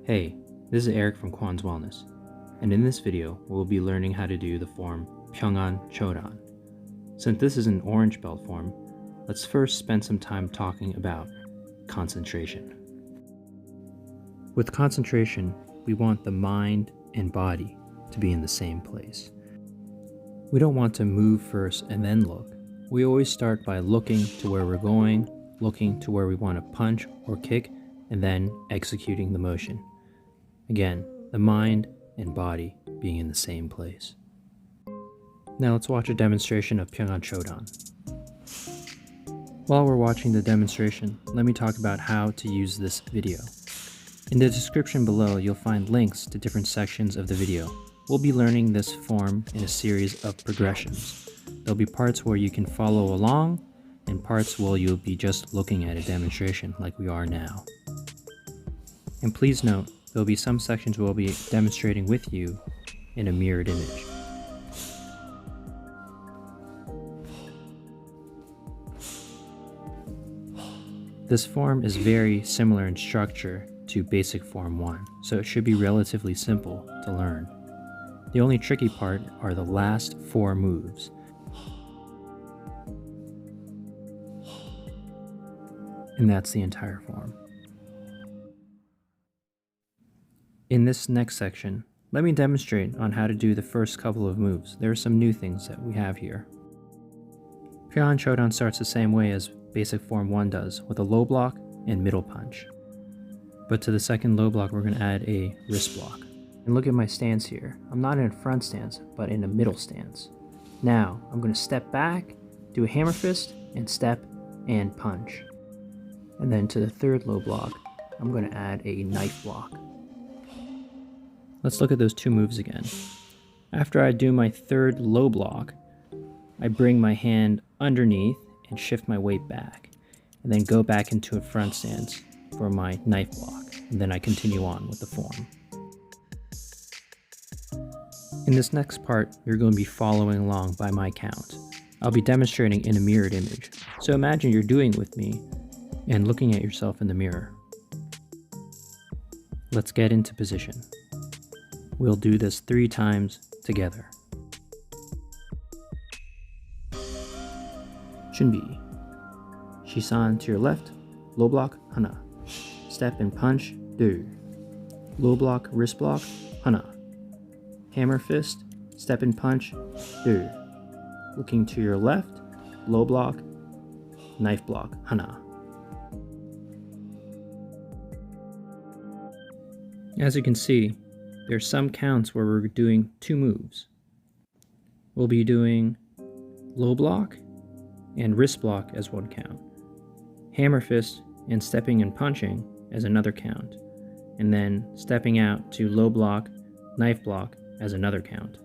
Hey, this is Eric from Kwan's Wellness, and in this video we'll be learning how to do the form Pyung Ahn Cho Dan. Since this is an orange belt form, let's first spend some time talking about concentration. With concentration, we want the mind and body to be in the same place. We don't want to move first and then look. We always start by looking to where we're going, looking to where we want to punch or kick, and then executing the motion. Again, the mind and body being in the same place. Now let's watch a demonstration of Pyung Ahn Cho Dan. While we're watching the demonstration, let me talk about how to use this video. In the description below, you'll find links to different sections of the video. We'll be learning this form in a series of progressions. There'll be parts where you can follow along, and parts where you'll be just looking at a demonstration like we are now. And please note, there'll be some sections we'll be demonstrating with you in a mirrored image. This form is very similar in structure to basic form 1, so it should be relatively simple to learn. The only tricky part are the last 4 moves. And that's the entire form. In this next section, let me demonstrate on how to do the first couple of moves. There are some new things that we have here. Pyung Ahn Cho Dan starts the same way as basic form 1 does, with a low block and middle punch. But to the second low block, we're going to add a wrist block. And look at my stance here. I'm not in a front stance, but in a middle stance. Now, I'm going to step back, do a hammer fist, and step and punch. And then to the third low block, I'm going to add a knife block. Let's look at those 2 moves again. After I do my third low block, I bring my hand underneath and shift my weight back, and then go back into a front stance for my knife block, and then I continue on with the form. In this next part, you're going to be following along by my count. I'll be demonstrating in a mirrored image, so imagine you're doing it with me and looking at yourself in the mirror. Let's get into position. We'll do this 3 times together. Chunbi. Shisan to your left, low block, hana. Step and punch, do. Low block, wrist block, hana. Hammer fist, step and punch, do. Looking to your left, low block, knife block, hana. As you can see, there's some counts where we're doing 2 moves. We'll be doing low block and wrist block as 1 count. Hammer fist and stepping and punching as another count. And then stepping out to low block, knife block as another count.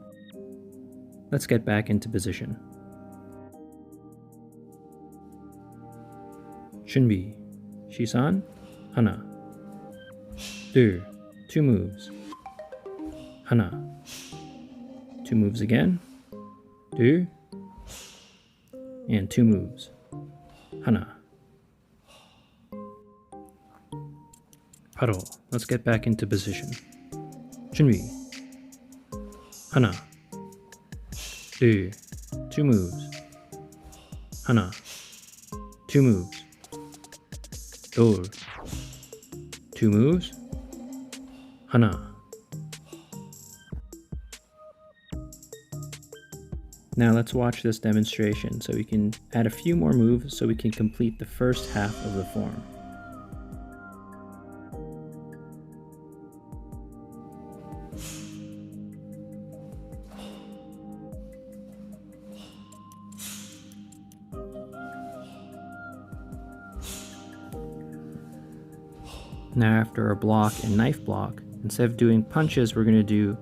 Let's get back into position. Chunbi. Shisan. Hana. Do. 2 moves. Hana. 2 moves again. Do. And 2 moves. Hana. Paro. Let's get back into position. Chunbi. Hana. Do. 2 moves. Hana. 2 moves. Do. 2 moves. Hana. Now let's watch this demonstration so we can add a few more moves so we can complete the first half of the form. Now after our block and knife block, instead of doing punches, we're going to do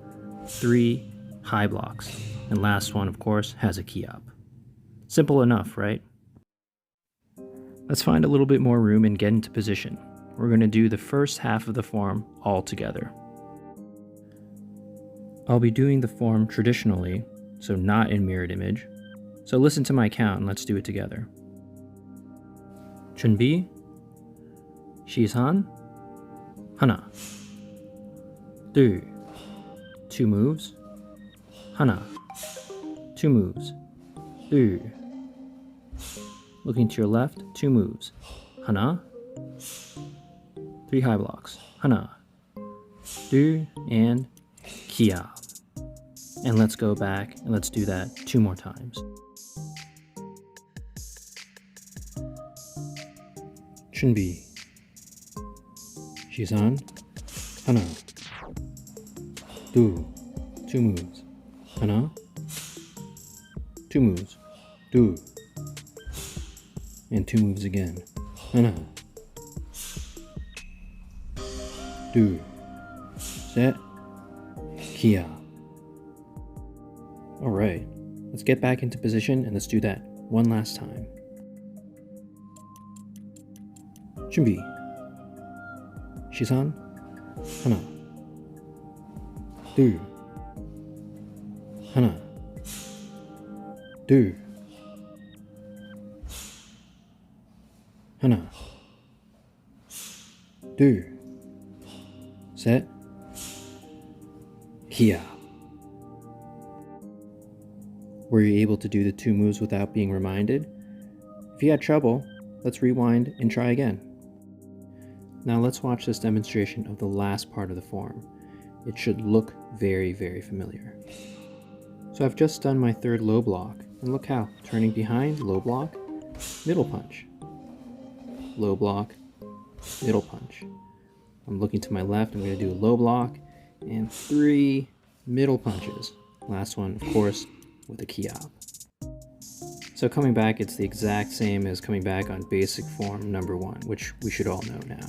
3 high blocks. And last one, of course, has a key up. Simple enough, right? Let's find a little bit more room and get into position. We're going to do the first half of the form all together. I'll be doing the form traditionally, so not in mirrored image. So listen to my count and let's do it together. 준비, 시선, 하나, 둘, 2 moves, 하나, 2 moves, 둘, looking to your left, 2 moves, 하나, 3 high blocks, 하나, 둘, and 기압. And let's go back and let's do that 2 more times. 준비, 시선, 하나, 둘, 2 moves, 하나, 2 moves, 둘, and 2 moves again, 하나, 둘, 셋, 기압. Alright, let's get back into position and let's do that one last time. 준비, 시선, 하나, 둘, 하나, 둘, 하나, 둘, 셋, 기압. Were you able to do the 2 moves without being reminded? If you had trouble, let's rewind and try again. Now let's watch this demonstration of the last part of the form. It should look very, very familiar. So I've just done my 3rd low block, and look how, turning behind, low block, middle punch. Low block, middle punch. I'm looking to my left, I'm going to do a low block, and 3 middle punches. Last one, of course, with a kiap. So coming back, it's the exact same as coming back on basic form number 1, which we should all know now.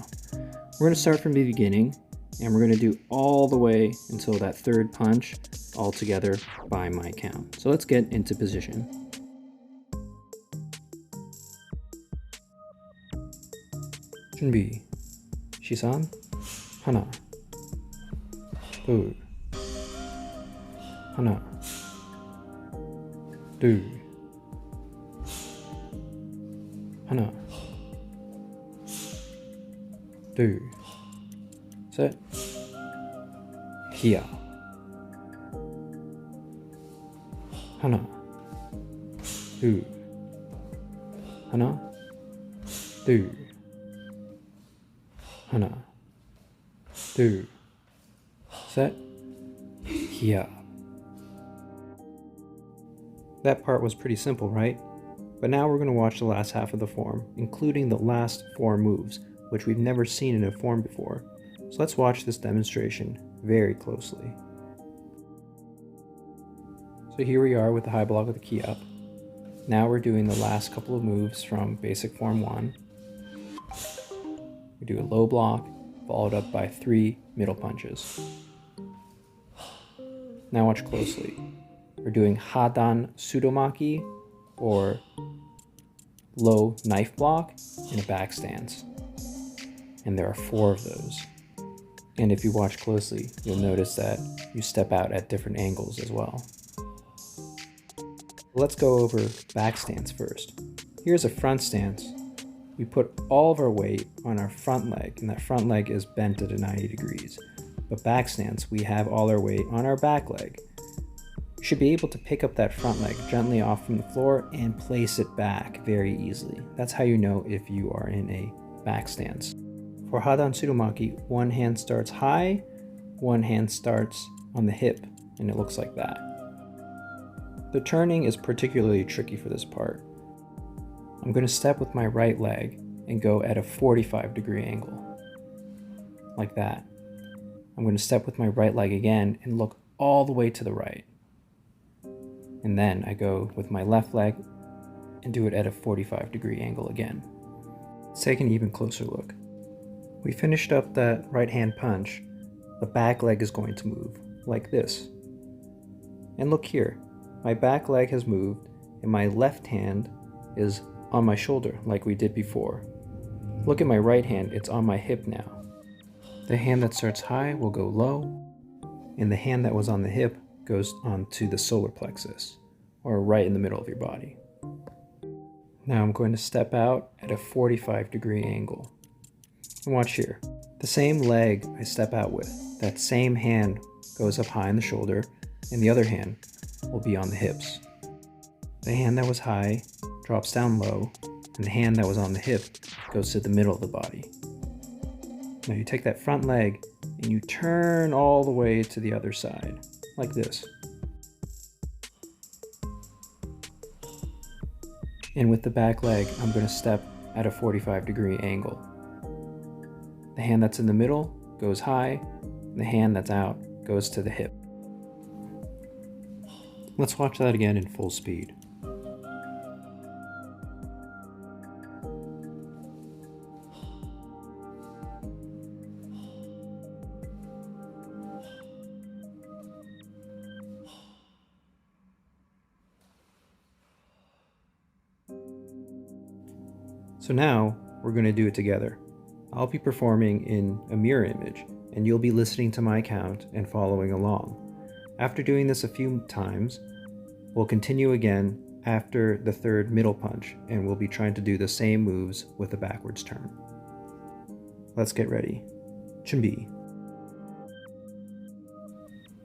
We're going to start from the beginning, and we're going to do all the way until that 3rd punch, all together by my count. So let's get into position. 준비, 시선, 하나, 둘, 하나, 둘, 하나, 둘, 셋, 기압. 하나, 둘, 하나, 둘, 하나, 둘, 셋, 기압. That part was pretty simple, right? But now we're going to watch the last half of the form, including the last 4 moves, which we've never seen in a form before. So let's watch this demonstration very closely. So here we are with the high block with the key up. Now we're doing the last couple of moves from basic form 1. We do a low block, followed up by 3 middle punches. Now watch closely. We're doing hadan sudomaki, or low knife block, in a back stance. And there are 4 of those. And if you watch closely, you'll notice that you step out at different angles as well. Let's go over back stance first. Here's a front stance. We put all of our weight on our front leg, and that front leg is bent at 90 degrees. But back stance, we have all our weight on our back leg. You should be able to pick up that front leg gently off from the floor and place it back very easily. That's how you know if you are in a back stance. For Hadan Sudomaki, one hand starts high, one hand starts on the hip, and it looks like that. The turning is particularly tricky for this part. I'm going to step with my right leg and go at a 45-degree angle, like that. I'm going to step with my right leg again and look all the way to the right. And then I go with my left leg and do it at a 45-degree angle again. Let's take an even closer look. We finished up that right hand punch. The back leg is going to move like this. And look here, my back leg has moved and my left hand is on my shoulder like we did before. Look at my right hand, it's on my hip now. The hand that starts high will go low, and the hand that was on the hip goes onto the solar plexus, or right in the middle of your body. Now I'm going to step out at a 45-degree angle. And watch here. The The same leg I step out with, that same hand goes up high in the shoulder, and the other hand will be on the hips. The hand that was high drops down low, and the hand that was on the hip goes to the middle of the body. Now you take that front leg and you turn all the way to the other side, like this. And with the back leg, I'm going to step at a 45-degree angle. The hand that's in the middle goes high, and the hand that's out goes to the hip. Let's watch that again in full speed. So now we're going to do it together. I'll be performing in a mirror image, and you'll be listening to my count and following along. After doing this a few times, we'll continue again after the third middle punch, and we'll be trying to do the same moves with a backwards turn. Let's get ready. 준비.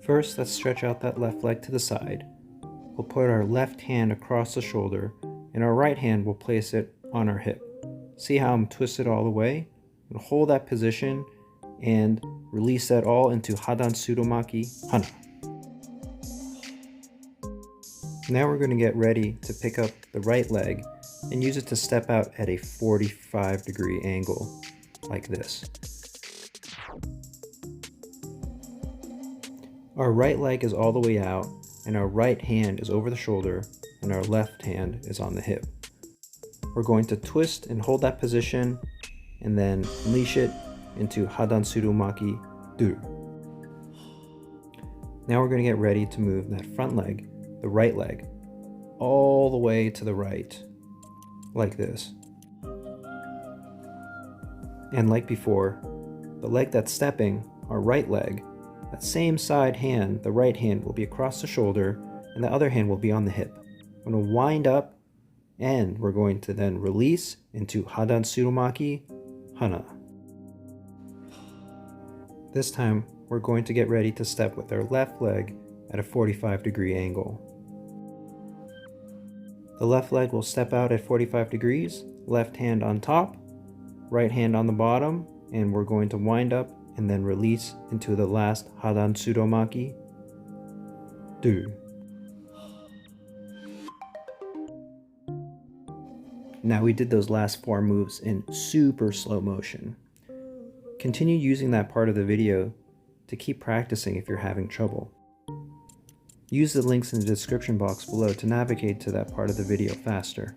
First, let's stretch out that left leg to the side. We'll put our left hand across the shoulder, and our right hand will place it on our hip. See how I'm twisted all the way? And hold that position and release that all into Hadan Sudomaki Hana. Now we're going to get ready to pick up the right leg and use it to step out at a 45-degree angle, like this. Our right leg is all the way out, and our right hand is over the shoulder, and our left hand is on the hip. We're going to twist and hold that position, and then unleash it into Hadan Sudomaki Du. Now we're going to get ready to move that front leg, the right leg, all the way to the right, like this. And like before, the leg that's stepping, our right leg, that same side hand, the right hand will be across the shoulder, and the other hand will be on the hip. I'm going to wind up, and we're going to then release into Hadan Sudomaki Hana. This time, we're going to get ready to step with our left leg at a 45-degree angle. The left leg will step out at 45 degrees, left hand on top, right hand on the bottom, and we're going to wind up and then release into the last Hadan Sudomaki Du. Now we did those last 4 moves in super slow motion. Continue using that part of the video to keep practicing if you're having trouble. Use the links in the description box below to navigate to that part of the video faster.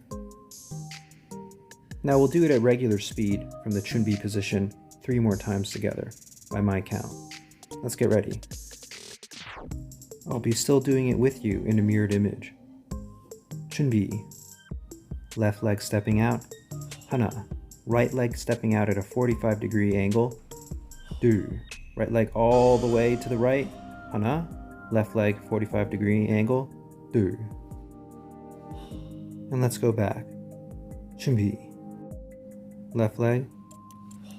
Now we'll do it at regular speed from the Chunbi position 3 more times together, by my count. Let's get ready. I'll be still doing it with you in a mirrored image. Chunbi. Left leg stepping out, Hana. Right leg stepping out at a 45-degree angle, Du. Right leg all the way to the right, Hana. Left leg 45-degree angle, Du. And let's go back. Chunbi. Left leg,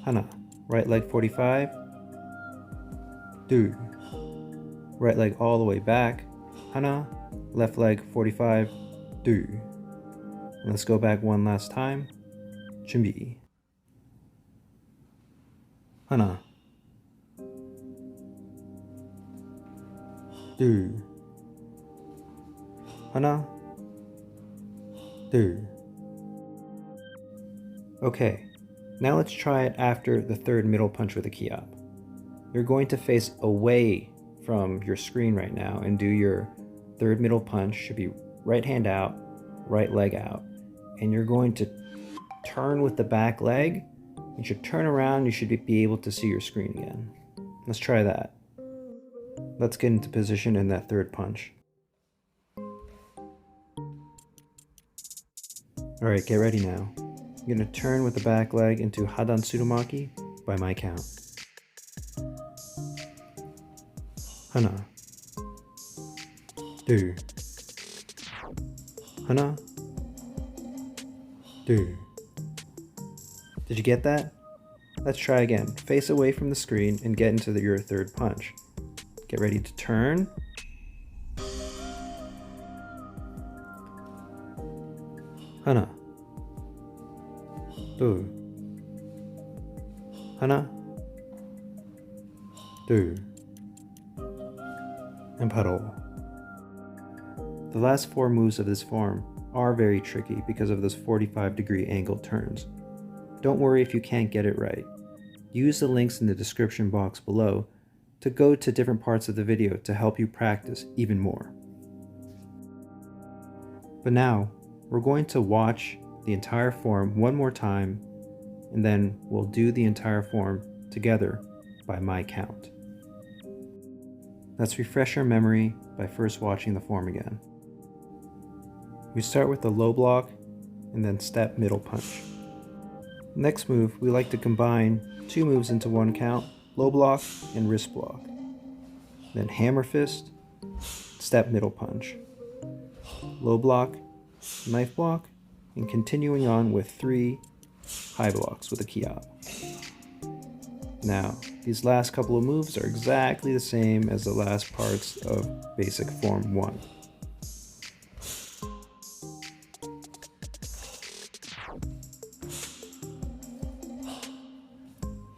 Hana. Right leg 45, Du. Right leg all the way back, Hana. Left leg 45, Du. And let's go back one last time. Chunbi. Hana. Du. Hana. Du. Okay, now let's try it after the third middle punch with a kiap. You're going to face away from your screen right now and do your third middle punch. Should be right hand out, right leg out. And you're going to turn with the back leg. You should turn around, you should be able to see your screen again. Let's try that. Let's get into position in that third punch. Alright, get ready now. You're going to turn with the back leg into Hadan Sudomaki by my count. Hana. Du. Hana. Du. Did you get that? Let's try again. Face away from the screen and get into your third punch. Get ready to turn. 하나, 둘, 하나, 둘, and 바로. The last 4 moves of this form are very tricky because of those 45-degree angle turns. Don't worry if you can't get it right. Use the links in the description box below to go to different parts of the video to help you practice even more. But now, we're going to watch the entire form one more time, and then we'll do the entire form together by my count. Let's refresh our memory by first watching the form again. We start with the low block and then step middle punch. Next move, we like to combine 2 moves into one count, low block and wrist block. Then hammer fist, step middle punch, low block, knife block, and continuing on with 3 high blocks with a kiap. Now, these last couple of moves are exactly the same as the last parts of basic form 1.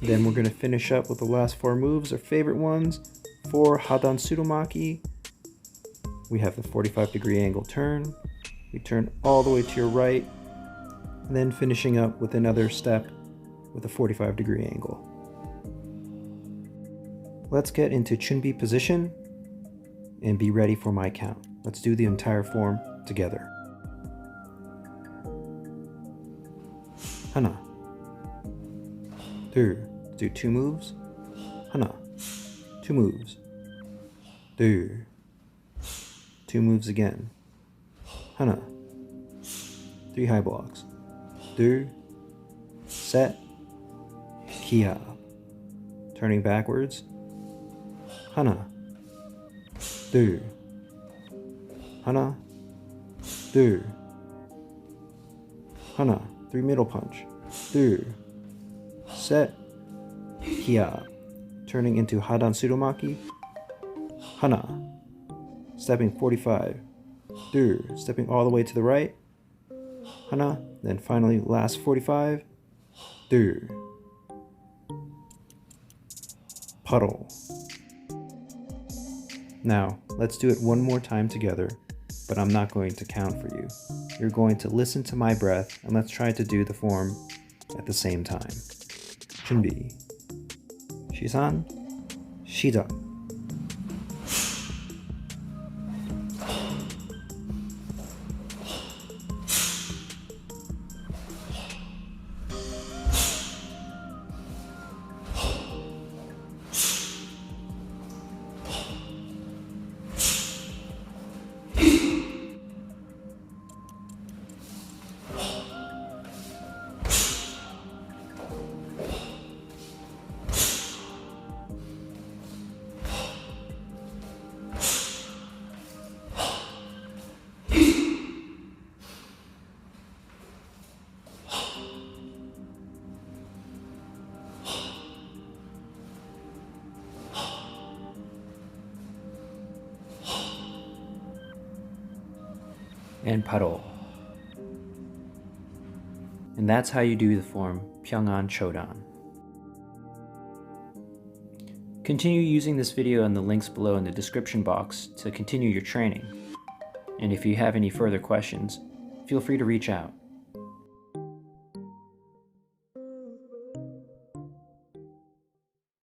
Then we're going to finish up with the last 4 moves, our favorite ones. For Hadan Surumaki, we have the 45-degree angle turn. We turn all the way to your right, and then finishing up with another step with a 45-degree angle. Let's get into Chunbi position and be ready for my count. Let's do the entire form together. 하나, 둘, do 2 moves. 하나, 2 moves. 둘, 2 moves again. 하나, 3 high blocks. 둘, 셋, kiap. Turning backwards. 하나, 둘, 하나, 둘, 하나, 3 middle punch. 둘, 셋, kiap. Turning into Hadan Surumaki. 하나, stepping 45. 둘, stepping all the way to the right. 하나, then finally last 45. 둘, puddle. Now, let's do it one more time together, but I'm not going to count for you. You're going to listen to my breath, and let's try to do the form at the same time. 준비, 시선, 시작. And paddle. And that's how you do the form Pyung Ahn Cho Dan. Continue using this video and the links below in the description box to continue your training. And if you have any further questions, feel free to reach out.